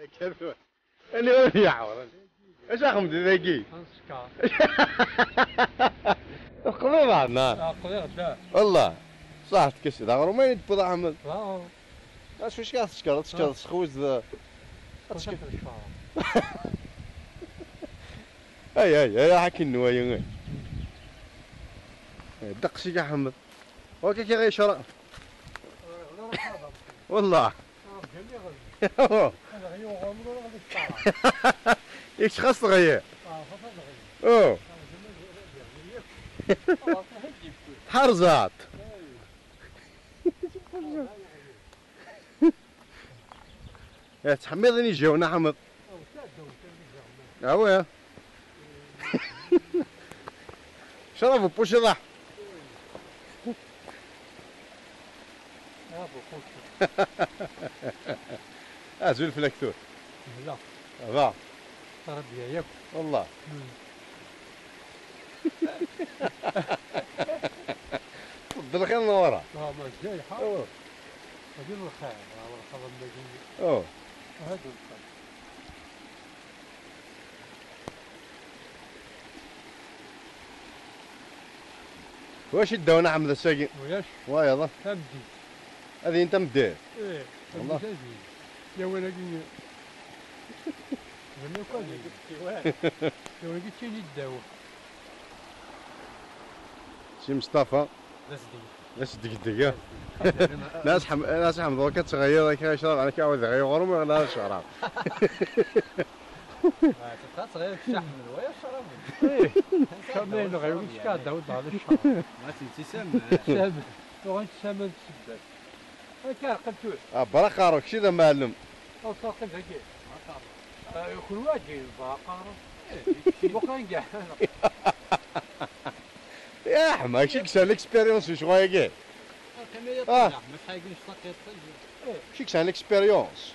كيف اللي هو يعور ايش اخم ذاكي قضي بعضنا والله صح تكسر دا روماني تبدا احمد اش واش كاع تشكر تخوز اي حكي النوايا دق شي كاع احمد وكا كي غيشرب والله ايش خاص غير اوه حرزات يا تحميضني يجيونا حمض اوه شرفوا بوش ضح زول في الكثور لا ضاع ربي ياك والله تفضل خير من ورا ما جاي حاضر هذول الخير والخبر اللي اوه هذول الخير واش يداونا عم ذا الساقي وياش وايضا تمدي هذه انت مدير ايه والله يا وين اجي وين كان يا وين جيت يداو سي مصطفى ناس دقيقة ناس حمد وكا تغير كي يشرب انا كيعاود يغير غرم لا شراب تبقى صغير الشحم ويا الشراب ايه كاملين غير كاع داود على الشراب ما تنسى سامد وغنت سامد سبات هكا قلتو برا خاروك شي ذا معلم او ساقي هكا كل واحد باقارو بقى كاع يا حما شي كسر ليكسبيريونس شغايا كاع ما حايقين شطاق شي كسر ليكسبيريونس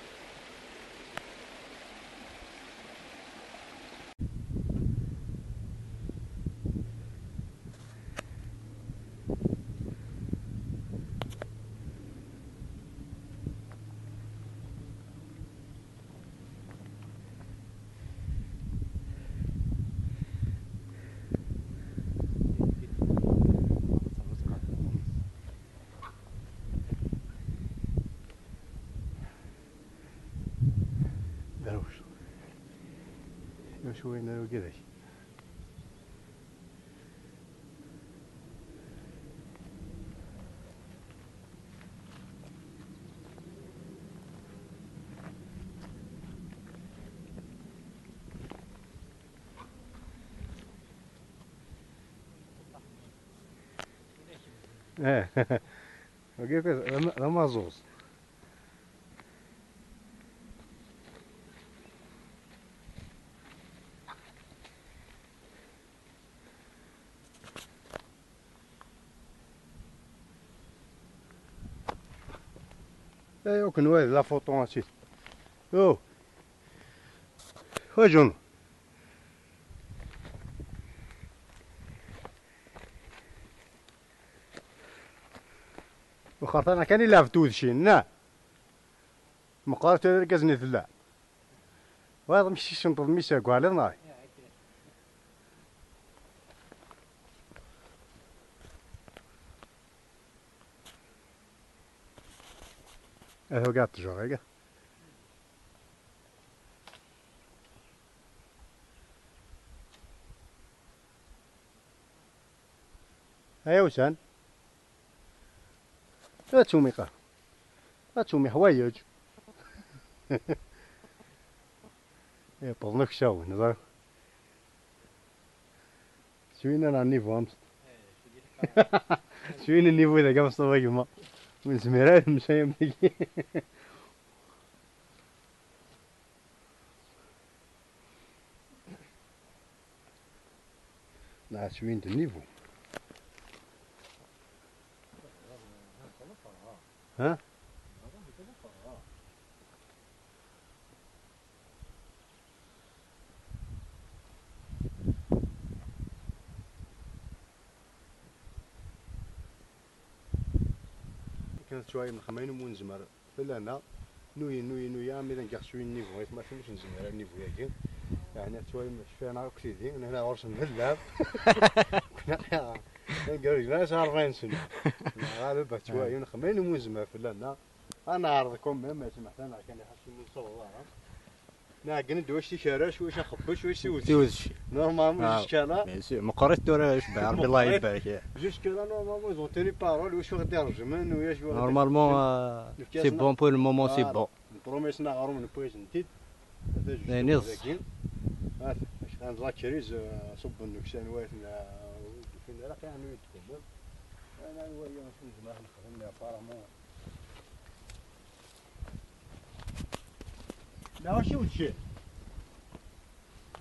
شوي نارو كذا وكيف لما زوز ايوا كنوالي لا فوطون هادشي او وجون وخاطر انا كان يلعب تودشي نا مقارنة هذا كازني ثلا وهذا مشي شنطة ميساكو على ناي هذا قاعد تجار هيك هيا وسان لا تسومي قا لا تسومي حوايج يا بطنك شاون نظر شوينا انا النيفو امس شوينا النيفو اذا قام صوبك ما من زميرات مشايم تجي لا شوين النيفو ها كانت شويه من خمين ومنزمر فلانا نويا مي نقص شويه النيفو ما فهمتش نزمر النيفو ياكي يعني توي شفنا كسيدي هنا ورش نهلاب كنا قالوا لا 40 سنه غالبا شويه نخمين موزمه فلان انا عرضكم ما سمحت انا كان يحسن من صور الله ناقن واش تيشراش واش نخبش واش تيوزش نورمالمون جوج كالا مقريت دورا شبع ربي الله يبارك جوج كالا نورمالمون زون تيني بارول واش غادي يرجمن وياش نورمالمون سي بون بور المومون سي بون بروميس نغارو من بويس نتيد نص اش غنزا كريز صب النكسان واتنا فين راه كانوا يتكلم انا ويا نزمع نخدم لها فرامون لا واش وتشي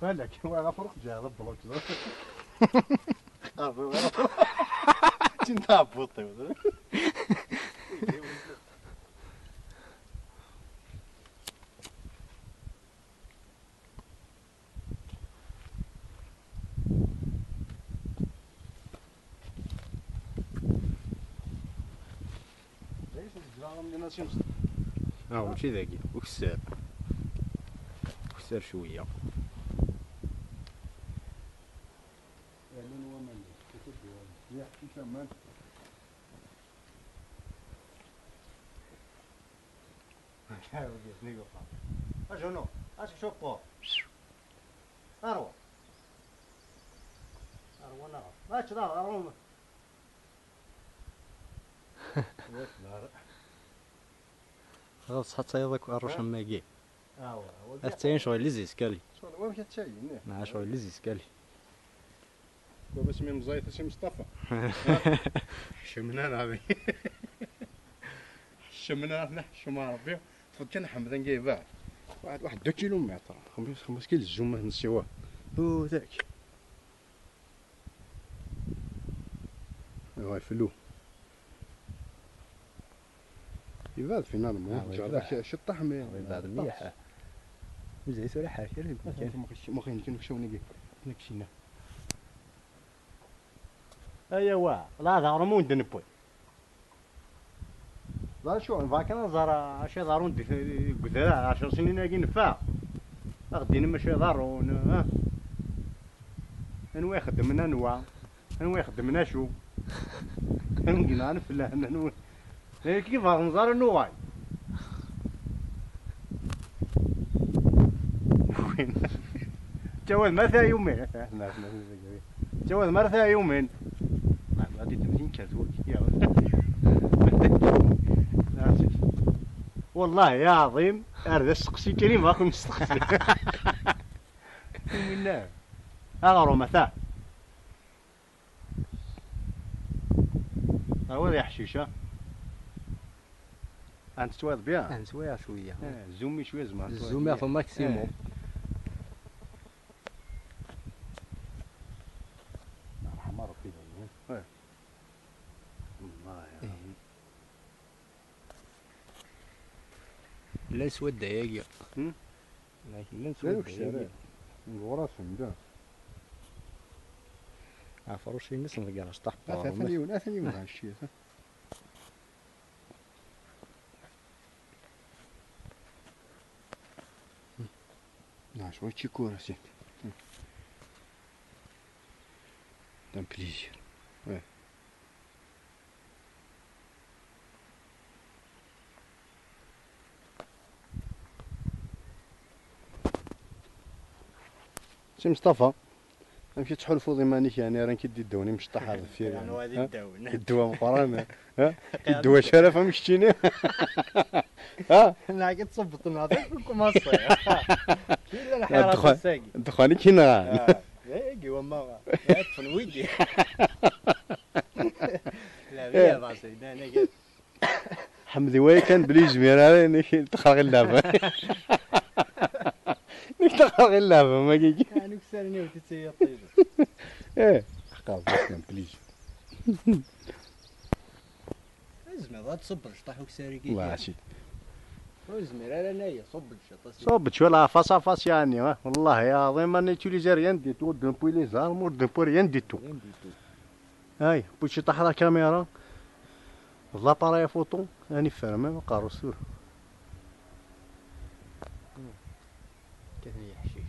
بالك هو غفرق جا البلوك انت هبطي ماشي ذاكي وكسار شويه شنو؟ اش شوفو؟ اروى نعرف اش دار اروى خلاص حتى يضاك الروش ماكي اوا حتى شغل لزيز كالي شغل وين كتشاين مع شغل لزيز كالي بابا سمي مزايد سي مصطفى حشمنا نعمي حشمنا احنا حشم ربي تفضل كان حمدان جايباه واحد 2 كيلومتر 5 كيلو الزومه نسيوه هو ذاك ايوا يفلو يبعد فينا المهم شطح بعد مليح مزيان سوري حاكي ما كاين كشوني نكشينا ايوا لا ضرمون دنبوي لا شو فاكنا زار شي ضارون قدرا 10 سنين كي نفع غدينا ماشي ضارون ها انوا خدمنا انوا خدمنا شو نقينا نفلا كيف نزار النواي وين جواز مرثا يومين جواز مرثا يومين غادي تمشي كذوك والله يا عظيم هذا السقسي كريم ما كنت نستقسي منا اغرو مثلا هو يا حشيشه انت تواد بها نسويها شويه زومي شويه زمان الزوميه في الماكسيموم رحم ربي والله لا نسود دقايق لكن لا نسود دقايق نغورا فهمت عفروش الناس ما كانش طاح ثاني هالشيء شوية شيكورة سي دام بليزير سي مصطفى نمشي تحلفوا ضمانيك يعني راه كيدي الدوني مش طاح هذا الفير يعني هذه الدون الدواء مقرانه ها الدواء شرفه مشتيني ها انا قد صبت نعطيكم الصيف كاين الحراره الساقي الدخان كاين ياكي وما يدفن ويدي لا غير راسي انا قلت حمدي وين كان بلي جميل هذا دخل غير اللعبه دخل غير اللعبه ما كاين يعني كسرني وتتسير طيب ايه حقا كان بليج زعما غاد تصبر شطح وكساري كي ماشي زمير انايا صب الشطه صبت شو لا فاس فاس يعني والله يا عظيم انا توليزي ريان دي تو دمبوي لي زارمور دمبوي ريان دي تو هاي بوشي طاح لا كاميرا لاباري فوتو راني فاهم ما قارو سور كثري حشيش.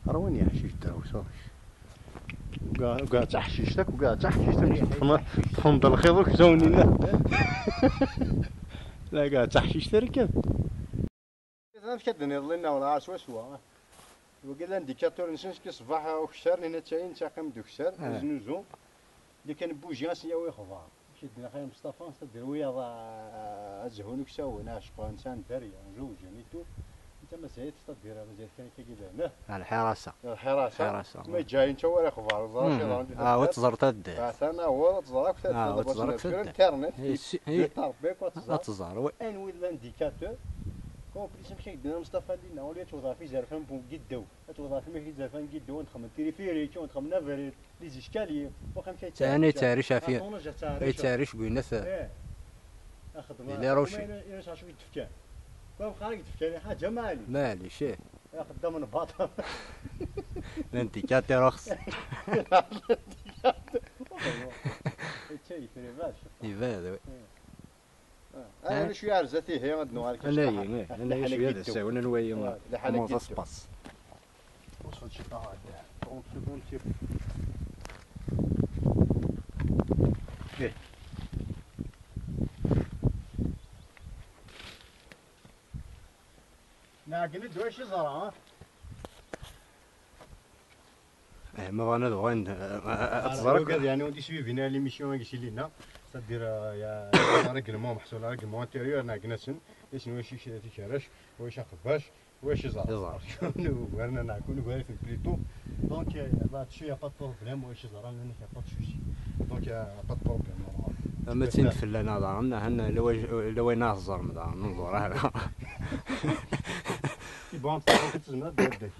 رواني حشيش داوسة وقاع تحشيشتك وقاع تحشيشتك تفهم الخيط وكزوني لا لا قاع تحشيش تركب. إذا كدني ظلنا ولا عاش وسوا وقال انديكاتور نسنس كصباح وكسر هنا تاين تاقم دوكسر زنوزو اللي كان بوجياس يا ويخضع شدنا خير مصطفى نصدر ويا الزهون وكساو ناشق انسان دريا زوج نيتو انت ما زايد تصدر مازال كان كيبان الحراسة. الحراسه ما جاي انت ولا خبار زرا وتزرت الدار. انا هو تزرك وتزرك في الانترنت هي طربيك وتزرك تزار. ان وين الانديكاتور كومبليس مشي دنا مصطفى لينا وليت توظف في زرفان بون قدو توظف ماشي زرفان قدو نخمم تريفيري ونخمم نافري لي زيسكالي وخم شي ثاني تاريش فيها اي تاريش قلنا اخدم اللي روشي انا شاش يتفكر كون خارج تفكر حاجه مالي مالي شي خدام من باطل الانديكاتور رخص شي في باش يبان. انا شويه عرزتي هي غد نوار انا شويه هذا ساونا نوايا ما تصبص وصلت شي طاعه 30 سكوند تيب ايه ناقل دوش زرا ما بغينا دوين تزرق يعني ودي شويه بينا لي ميسيون كيشي لينا صدير يا رجلمون محصول رجلمون انتيريور ناقنسن اسمو واش تيكراش واش خباش واش زار شنو ورنا ناكل نقول في البليتو دونك لا شويه با بروبليم واش زار انا با تشوشي دونك با بروبليم اما تنفل انا ضرنا هنا لو وين نهزر ننظر هذا يبان تزمر دير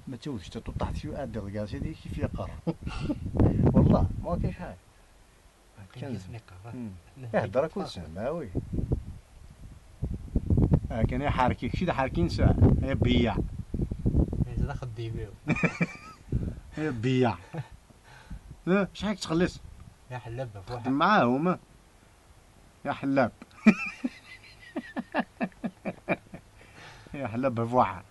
ما تشوفش تطيح شي ادير الكاس هذيك كيف يقر والله ما كاينش حاجه كان يهضر كل سنه وي كان يحركيك شي حاركين ساعه يا بياع هذا خديميو يا بياع شحال تخلص يا حلاب خدم معاهم يا حلاب يا حلاب بواحد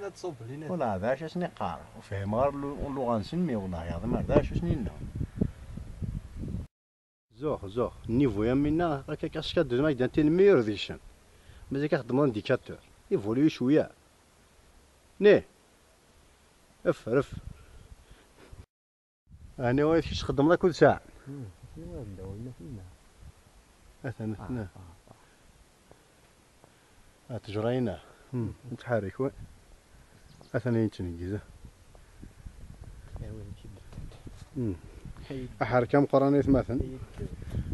لا تصب لينا ولا هذا اش نقار وفهم غير اللغه نسمي والله هذا ما هذاش سنينا زوخ النيفو يا منا هكا كاش كدوز ما يدان الميور ديشن مازال كنخدم الانديكاتور يفوليو شويه نيه اف انا واش تخدم لها كل ساعه مثلا تجرينا متحرك وين مثلا يتنجزه أحركة مقارنة مثلا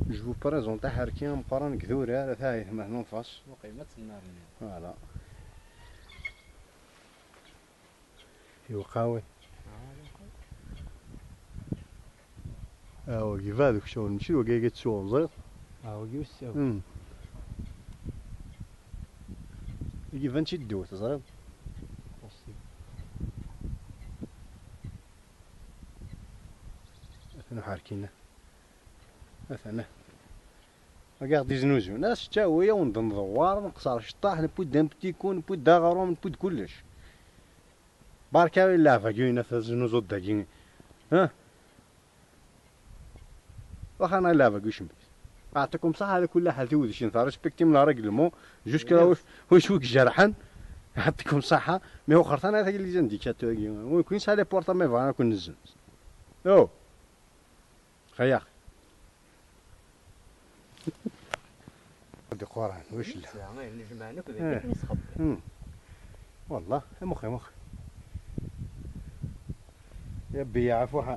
جو بريزونت أحركة مقارنة كذورة على ثاي مثلا نفاس وقيمة النار فوالا يوقاوي كيف هذوك شغل نمشي وكاع تسوق زير كيف الساو كيف نمشي دوت زير مثلا حاركينا مثلا كاع دي زنوزو ناس تاويه ونضن دوار نقصر شطاح نبود دام بتيكون نبود داغرو نبود كلش باركا ولا فاكينا في زنوزو داكين واخا انا لا باكي شميت اعطيكم صح على كل حال تودي شي نثار ريسبكتي من رجلمو جوج كلا واش جرحان يعطيكم صحه مي هو خرطان هذاك اللي زنديكاتور ويكون سالي بورطا مي فانا كون نزل او خيا دي قران واش لا نجمعنا كذا نسخب والله مخي يا بي عفوا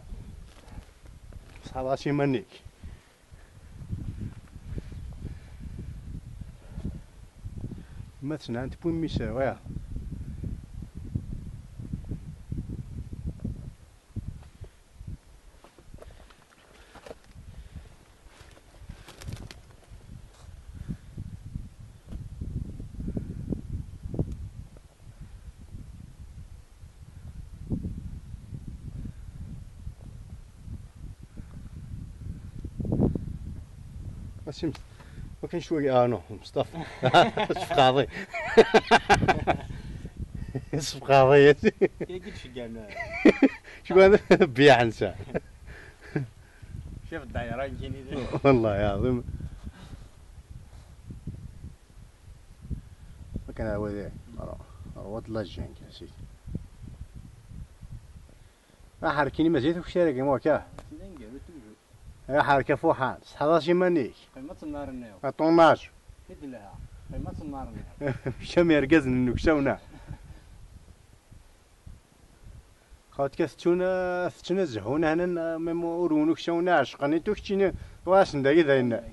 صحاب غاشي منيك مثلا انت بوين ميساوي ماشي ما كاين شويه نو مصطفى صف قاضي صف قاضي قلت شقانا شو هذا بيع نسى شوف الدايره يجيني والله يا عظيم ما كان هو ذا روات لجان كاسيت ما حركيني مزيد في الشارع كيما هكا يا حركه فوحان 11 مانيك قيمة النار النيو طوناج كيد لها قيمة النار النيو شام يرقزن النكشونا خاطر كاستونا فتنا زهونا هنا مورونو كشونا عشقني توكتينا واش نداي ذاينا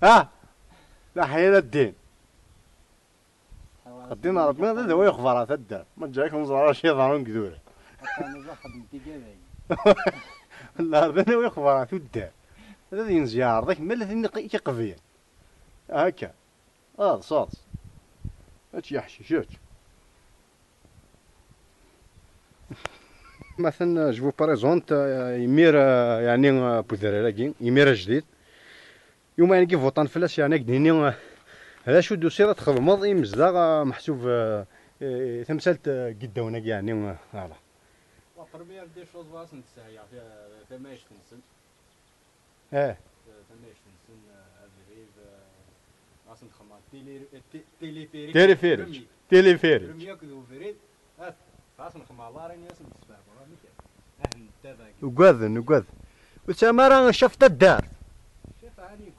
ها لا حيل الدين خدينا ربنا هذا هو يخبر هذا الدار ما جايكم زرار شي ضارون كذوره لا هذا هو يخبر هذا الدار هذا ينزيار ذاك مال كيقفيا هكا صوت هاتش يحشي شوت مثلا جو باريزونت يمير يعني بوذرالاكي يمير جديد يوم يعني كي فوطان فلاش يعني كديني هذا شو دوسيرة تخدمض يمزدا محسوب تمثالت قداونا يعني فوالا برميير دي شوز واس نتسايا في مايش تنسن تمايش تنسن افريف واس نخمم تيليفيريك برميير كذو فريد واس نخمم الله راني اسم السباب وقاذ وتما راه شفت الدار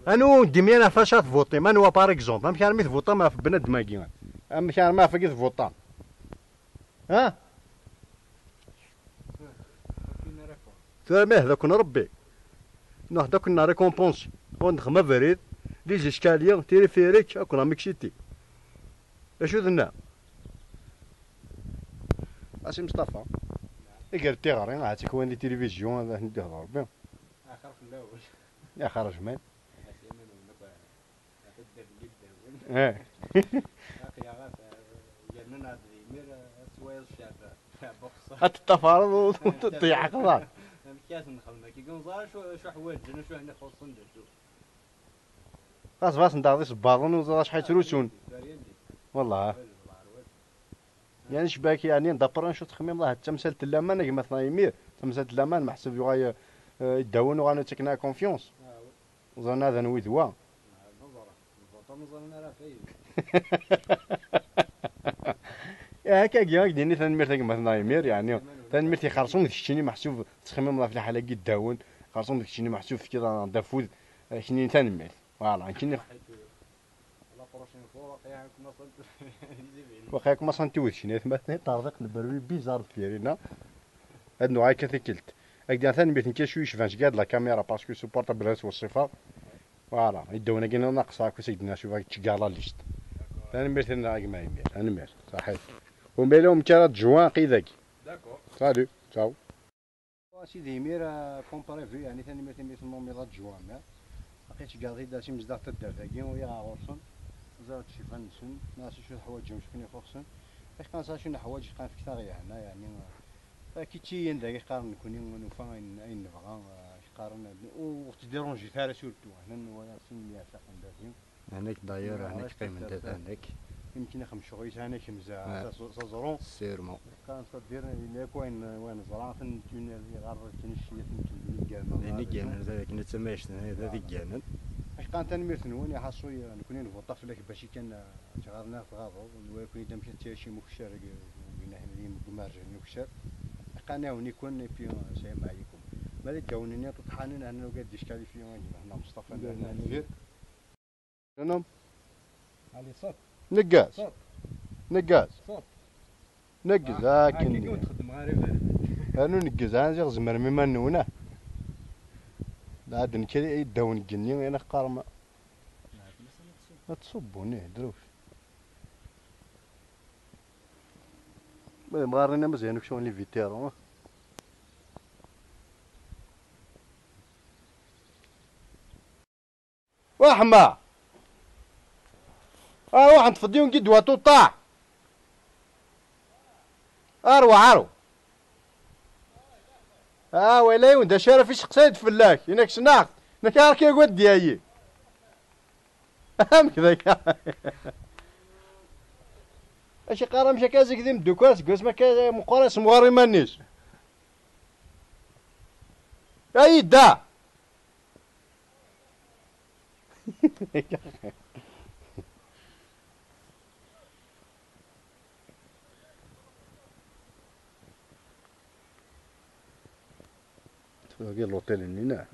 انو ديمينا فاشات فوطي ما نوا بار اكزومبل ما كان ميت فوطا ما في بنادم كي اما كان ما فقيت فوطا ها ترى ما هذا كنا ربي نهدا كنا ريكومبونسي ونخما فريد لي جيشكاليا تيليفيريك كنا مكشيتي اشو ذنا اسي مصطفى يقدر تيغري عاتك وين لي تيليفزيون هذا ندير بهم اخر في الاول يا خرج من يا جننا مير سويل شاب بوكس التفارض وتضيع قضاء كاس نخلنا كي قنصار شو حوايجنا شو احنا خصنا نديرو خاص باش ندعطي صباغون وزاش حيتروسون والله يعني شباك يعني ندبر نشوف تخميم الله تمثال اللامان مثلا يمير تمثال اللامان محسوب يغاي يداون وغانا تكنا كونفيونس وزانا هذا نويدوا يا هكا كيما ديني ثنمير مثلا يمير يعني ثنمير تيخرصون داكشي محسوب تخميم الله في الحاله كي داون خرصون داكشي محسوب في كذا دافود شني ثنمير فوالا كاين وخاك ما سنتوش شنو مثلا طارق البروي بيزار ديالنا هاد النوع كثي كلت هكذا ثاني بيت نكا شويه شفاش كاع لا كاميرا باسكو سوبورتابل راه والصفر فوالا يدونا كاين ناقصه كو سيدنا شوف هاك تشكالا ليست ثاني بيت انا ما يمير انا مير صحيح ومبيلهم كرات جوان قيداك داكور سالو تشاو سيدي يمير كومباري في يعني ثاني بيت ميت نوميرات جوان لقيت كاع داسي مزداق تدار ثاكي ويا غورسون زرت شي فنسن ناس شو حوايجهم شكون يخصن اش كان شنو حوايج كان في كثار هنا يعني كي تيين داك يقارن نكون نوفا اين نبغى يقارن وتديرونجي ثالث سورتو هنا ولا سن يا ساقن داكين هناك داير هناك قيمة هناك يمكن خمس شغيت هناك مزا زرون سيرمون كان تدير ليك وين زران تنتون اللي غير تنشيه تنتون كان هني كان هذاك نتسماش هذا كان اش كان تنمير نوني حاسو نكونين فوطاف لك باش كان تغارنا تغاضو ويكون دام شي شي مكشر بين هنا اللي مارجن مكشر قناه ونكون في شيء معيكم مالي جاوني تطحنين انا وقاد اشكالي في هنا مصطفى نغير انا علي صوت نقاز صوت نقاز صوت نقز هاكن كي تخدم غير انا نقز انا زمر مما نونه عاد نكري يداون جني انا قارمه ما تصبوني دروش مغارينا مزيان كشون لي فيتيرون وحما واحد تفضيون قد واتو طاع اروح ولا وندا شارف فيش قصيد فلاك هناك شناق هناك راك يا ود ديالي هم كذا اش قرا مشى كازك ذي مدوكاس قوس ما كان مقارس مغاري مانيش اي دا تلاقي لوطيل هنا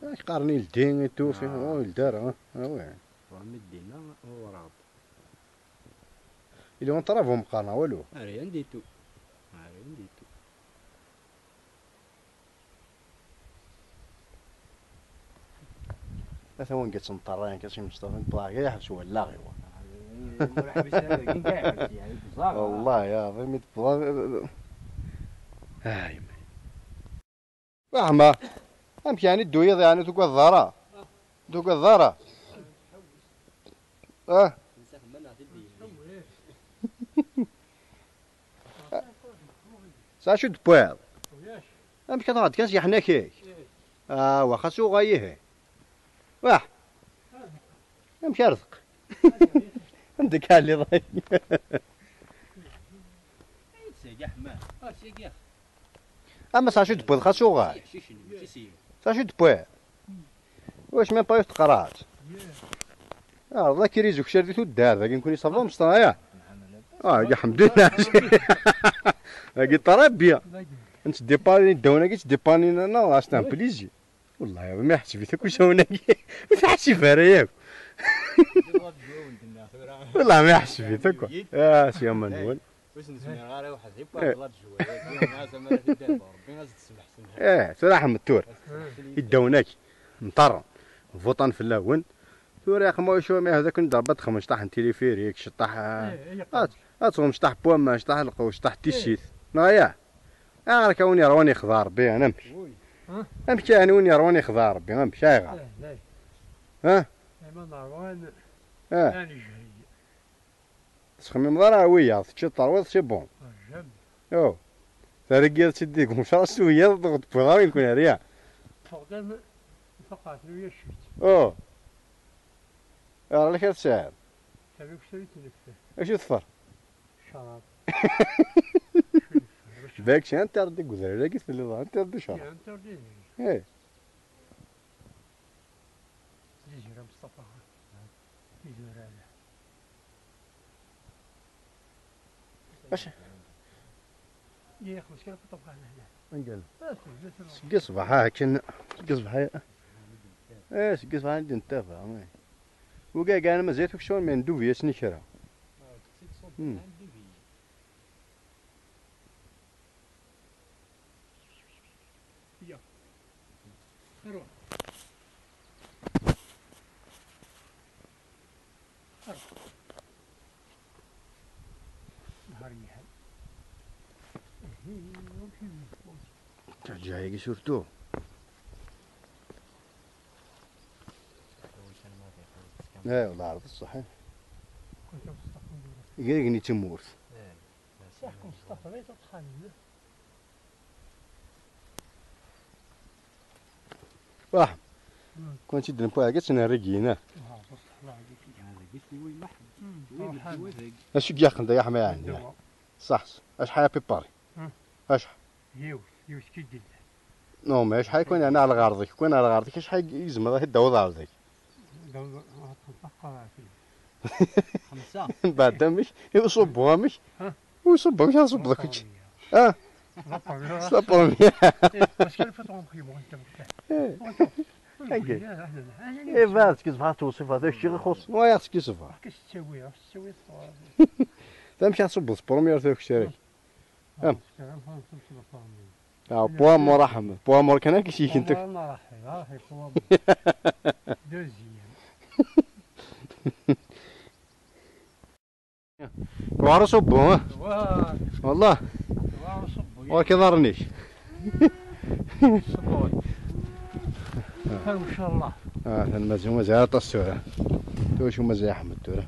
اش قارني لدين تو فيه هو الدار ها وين مدينا هو راض اللي وين طرافهم مقارنه والو هاري عنديتو هاري عنديتو هذا وين قلت نطرين كاش مصطفى نطلع كاع يحبس ولا غير والله يا ضمي تبغى هاي فاهمة امشي يعني الدويض يعني دوك الضارة دوك الضارة ساشو دبويض امشي كتغاد كاس يحنا كيك واخا سو غايه واه امشي رزق عندك اللي ضايق اما ساشو دبويض خاصو غاي ساشو دبويض واش مين بايوت قرات الله كيريزوك شرديتو الدار ذاك نكون يصافا مصطايا يا الحمد لله هاكي طرابيه انت ديباني دونا كي ديباني انا اصلا بليزي والله يا ما حسبيتك واش هناك ما تحسب ياك والله ما حسبيتك يا سي منول واش نسمي غير واحد غير بلا جوا صراحه متور يدوناك مطر فوطان في اللون توري يا خمو شو ما هذاك ضربت 15 تيليفيريك شطح اتهم شطح بوما شطح القو شطح تيشيت نايا راك وين رواني خضار بي انا نمشي امشي انا وين رواني خضار بي نمشي غير ها ما نروان ها انا جاي تخمم ضراويه تشي طروط سي بون جاب او ترقيت تديك مش راسويه ضغط بغاوي نكون هريا فقدان فقط ويا شيت او راك تساعد تبيك شريت نفسه اش تفر شراب باك شي انت ردك وزر لقيت اللي ضاع انت ردي شراب انت رديني ايه يجي مصطفى يدور هذا اش يا اخي مشكله في الطبخه هنا نقول بس سقي صباحا كن سقي صباحا ايه سقي صباحا عندي نتافع وكاع انا ما زيتوك شلون من دوفيا سني كرا روح جاي شفتو ايه والله عرفت الصحيح كنت مصطفى يقرقني تمورث صح مصطفى ليس تخلي واحد كنت تدري بوها قلت انا رقينا اش ياخذ يا حماية عندي صح اش حيا بيباري اش يوش كي جد نو ما اش حيكون انا على غارضك كون على غارضك اش حي يزم هذا الدوض عاوزك خمسة بعد مش يصبوها مش ويصبها مش يصب ذاك اه صبر واش كان فطرهم خيبو انت ايه بعد كيصبح توصف هذا الشيء يخص ما يخص كيصبح كاش تسوي تمشي تصب بروميير ذاك الشيء بوام رحمة بوام كان كشي كنت وعرو صبو والله وكي ضرنيش ان شاء الله المزيا مزيا الصورة تو شو مزيا احمد تورا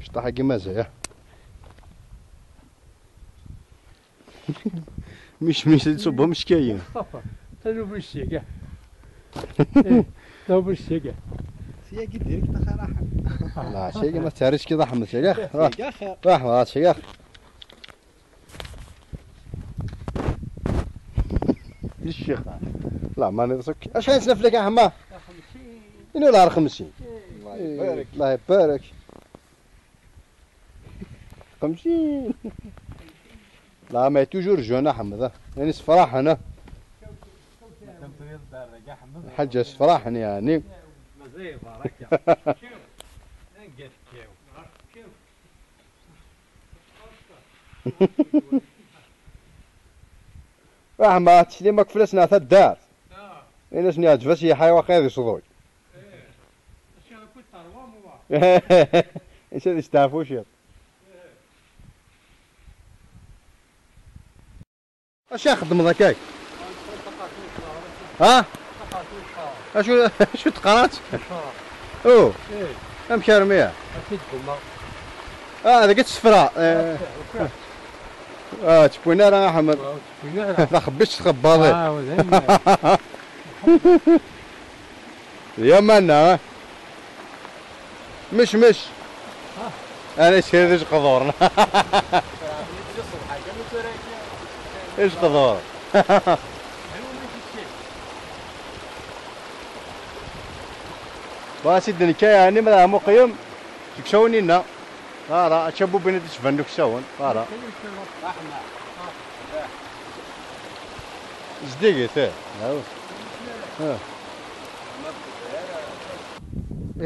شطح حقي مزيا مش تصبهم مش كاين. مصطفى تلو بالشي كاع. تلو بالشي كاع. سياقي ديريكت صراحه. لا شيء ما تعرفش كذا حمد شيخ. يا اخي راح شيخ. الشيخ لا ما نرسك اش غنسنف لك يا حما 50 انو لا 50 الله يبارك. الله يبارك 50 لا ما توجور جونا حمد يعني صفراح انا حاجه صفراح يعني مزيف بركه. شوف نقف شوف. ما تسليمك فلسنا ثلاث دار انا شنو عجبك شي حي واقع ذي صدوي اش كنت تروى مو ايش هذا تعرفوا شي اش يخدم ذاك هاي ها شو تقرات او ام شرميه اكيد كنا هذا قد صفراء تكوينا راه احمد لا خبيتش تخبى هذا يا منا مش انا شريت قدور ايش قدور واسيدني كي يعني ما مقيم تكسوني لنا راه تشبو بين تشفندك ساون راه زديقي ثا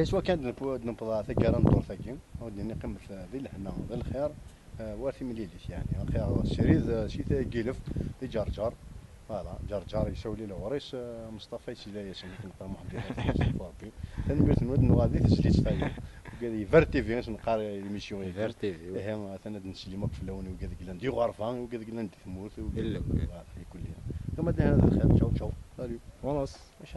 سواء كان نبضا ثقارا ندور ثقين ودي نقيم ذي الحنا ذي الخير وارثي مليليش يعني الخير الشريز شي قيلف ذي جرجر فوالا جرجر يسوي لي الوريس مصطفى يسيلا ياسين كنقرا محمد فوربي ثاني بيت نود نغادي تسليت ثاني قال لي فيرتيفي باش نقرا ليميسيون فيرتيفي اه ثاني نسلي ماك في الاول وقال لك ندي غرفه وقال لك ندي ثموت وقال لك كلها ثم هذا الخير تشاو سالو خلاص واش